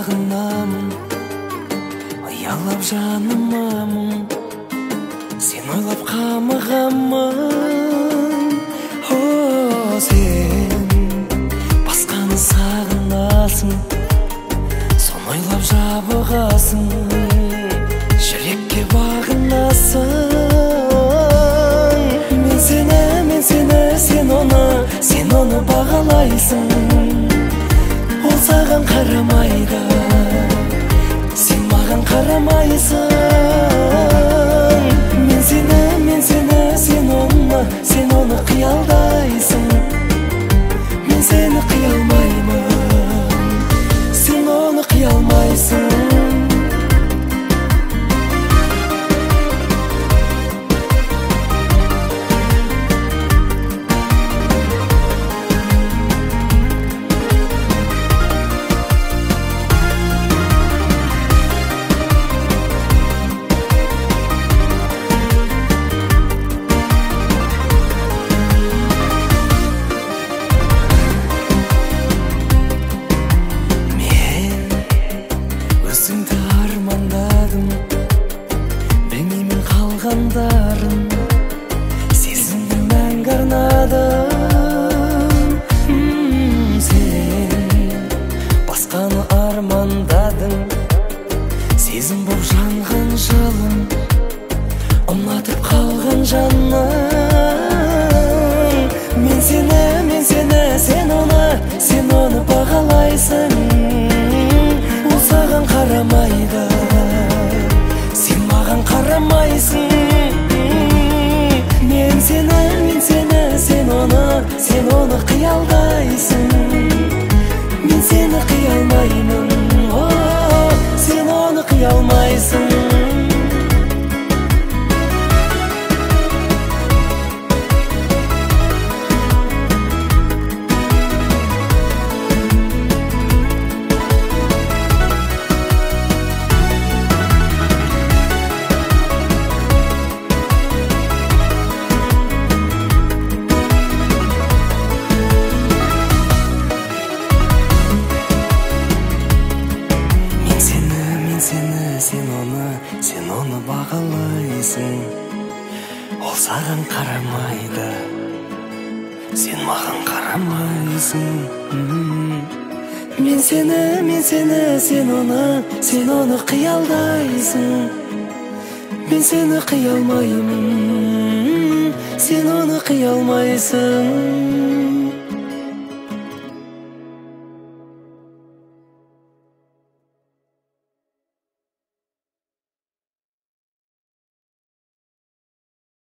сағынамын, ұялап жанымамын, сен ойлап қамығамын. О, сен басқаны сағынасың, соны ойлап жабығасың, жүрекке бағынасың. Мен сені, сен оны бағалайсың. Ол саған қарамайды, сен маған қарамайсың. Мен сені, сен оны қиялдайсың. Мен сені қиялмаймын, сен оны қиялмайсың. Өзіңді армандадым, білмеймін қалғандарын, сезімді мәңгі арнадым. Сен басқаны армандадың, сезім боп жанған жалын, ұнатып қалған жанның. Мен сені, сен оны бағалайсың. Ол саған қарамайды, сен маған қарамайсың. Мен сені, сен оны қиялдайсың. Мен сені қиялмаймын, о, сен оны қиялмайсың. Сен оны бағалайсың. Ол саған қарамайды, сен маған қарамайсың. Мен сені, сен оны қиялдайсың. Мен сені қиялмаймын, сен оны қиялмайсың.